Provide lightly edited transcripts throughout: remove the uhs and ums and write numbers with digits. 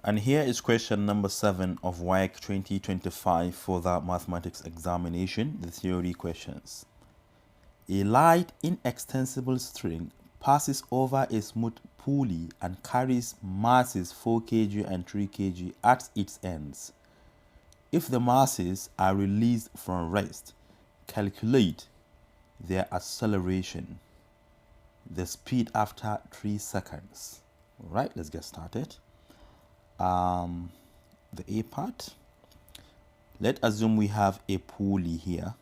And here is question number 7 of WAEC 2025 for the mathematics examination, the theory questions. A light inextensible string passes over a smooth pulley and carries masses 4 kg and 3 kg at its ends. If the masses are released from rest, calculate their acceleration, the speed after 3 seconds. All right, let's get started. The A part. Let's assume we have a pulley here.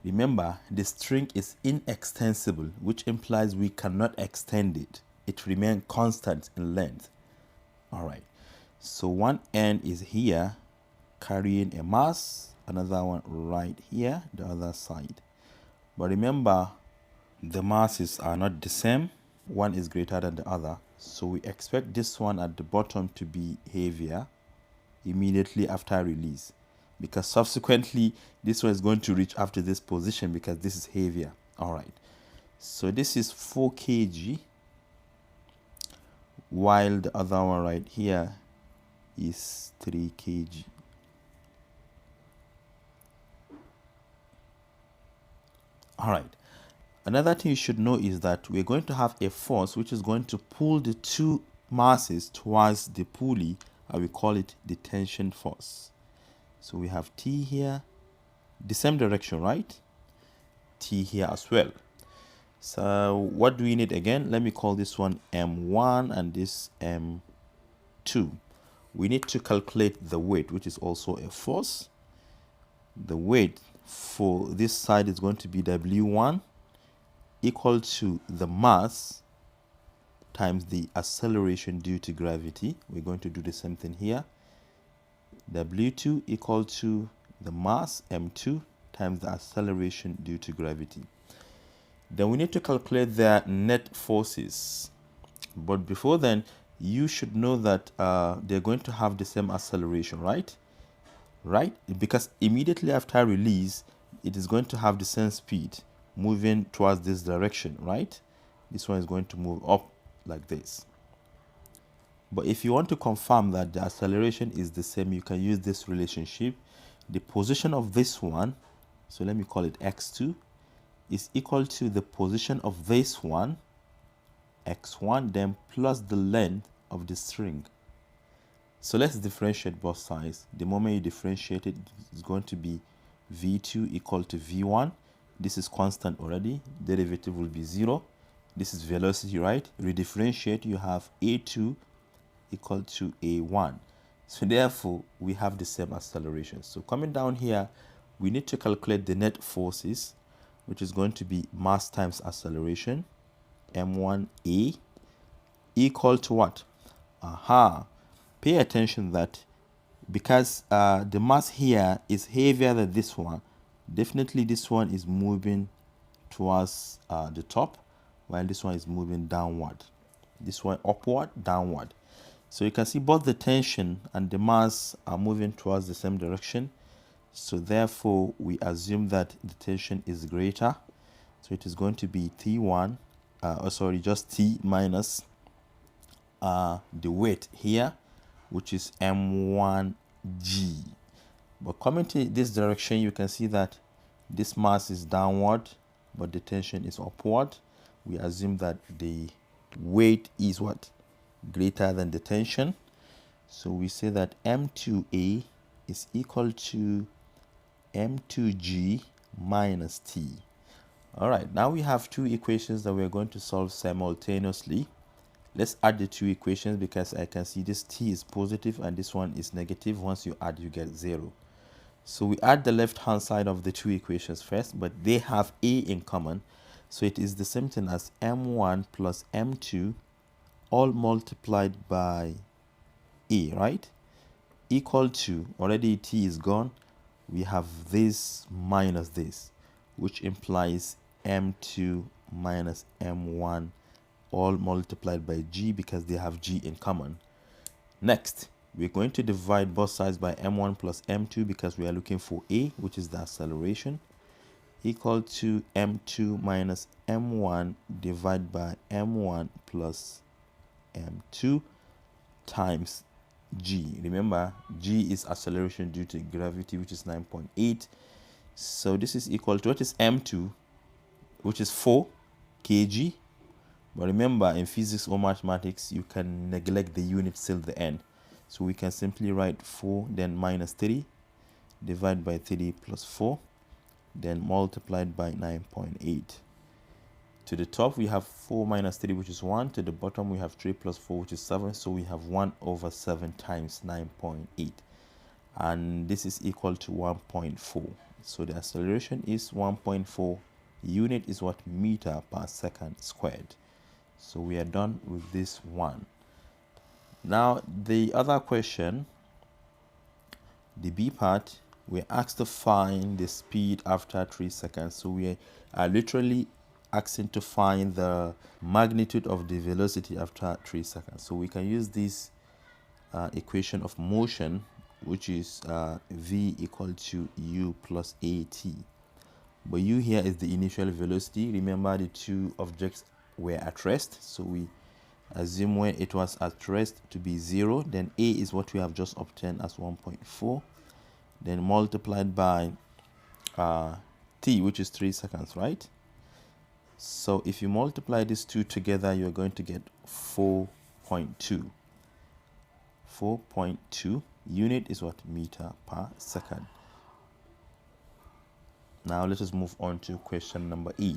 Remember, the string is inextensible, which implies we cannot extend it. It remains constant in length. All right. So one end is here, carrying a mass, another one right here, the other side. But remember, the masses are not the same. One is greater than the other. So we expect this one at the bottom to be heavier immediately after release, because subsequently this one is going to reach after this position because this is heavier. All right. So this is 4 kg, while the other one right here is 3 kg. All right. Another thing you should know is that we're going to have a force which is going to pull the two masses towards the pulley, and we call it the tension force. So we have T here, the same direction, right? T here as well. So what do we need again? Let me call this one M1 and this M2. We need to calculate the weight, which is also a force. The weight for this side is going to be W1 equal to the mass times the acceleration due to gravity. We're going to do the same thing here. W2 equal to the mass M2 times the acceleration due to gravity. Then we need to calculate their net forces. But before then, you should know that they're going to have the same acceleration, right? Right? Because immediately after release, it is going to have the same speed moving towards this direction, right? This one is going to move up like this. But if you want to confirm that the acceleration is the same, you can use this relationship. The position of this one, so let me call it x2, is equal to the position of this one, x1, then plus the length of the string. So let's differentiate both sides. The moment you differentiate it, it's going to be v2 equal to v1. This is constant already. Derivative will be 0. This is velocity, right? Redifferentiate, you have a2 equal to a1. So therefore, we have the same acceleration. So coming down here, we need to calculate the net forces, which is going to be mass times acceleration, m1a, equal to what? Pay attention that because the mass here is heavier than this one, definitely this one is moving towards the top, while this one is moving downward. This one upward, downward. So you can see both the tension and the mass are moving towards the same direction. So therefore, we assume that the tension is greater. So it is going to be T1, just T minus the weight here, which is M1G. But coming to this direction, you can see that this mass is downward, but the tension is upward. We assume that the weight is what? Greater than the tension. So we say that M2A is equal to M2G minus T. All right, now we have two equations that we're going to solve simultaneously. Let's add the two equations because I can see this T is positive and this one is negative. Once you add, you get 0. So we add the left-hand side of the two equations first, but they have A in common. So it is the same thing as M1 plus M2 all multiplied by A, right? Equal to, already T is gone. We have this minus this, which implies M2 minus M1 all multiplied by G because they have G in common. Next, we're going to divide both sides by M1 plus M2 because we are looking for A, which is the acceleration, equal to M2 minus M1 divided by M1 plus m2 times g. Remember, g is acceleration due to gravity, which is 9.8. So this is equal to, what is m2, which is 4 kg. But remember, in physics or mathematics, you can neglect the units till the end. So we can simply write 4, then minus 3, divide by 3 plus 4, then multiplied by 9.8. To the top, we have 4 minus 3, which is 1. To the bottom, we have 3 plus 4, which is 7. So we have 1 over 7 times 9.8. And this is equal to 1.4. So the acceleration is 1.4. Unit is what? Meter per second squared. So we are done with this one. Now, the other question, the B part, we're asked to find the speed after 3 seconds. So we are literally asking to find the magnitude of the velocity after 3 seconds. So we can use this equation of motion, which is v equal to u plus at. But u here is the initial velocity. Remember, the two objects were at rest, so we assume when it was at rest to be 0. Then a is what we have just obtained as 1.4, then multiplied by t, which is 3 seconds, right? So if you multiply these two together, you're going to get 4.2. 4.2. Unit is what? Meter per second. Now let us move on to question number 8.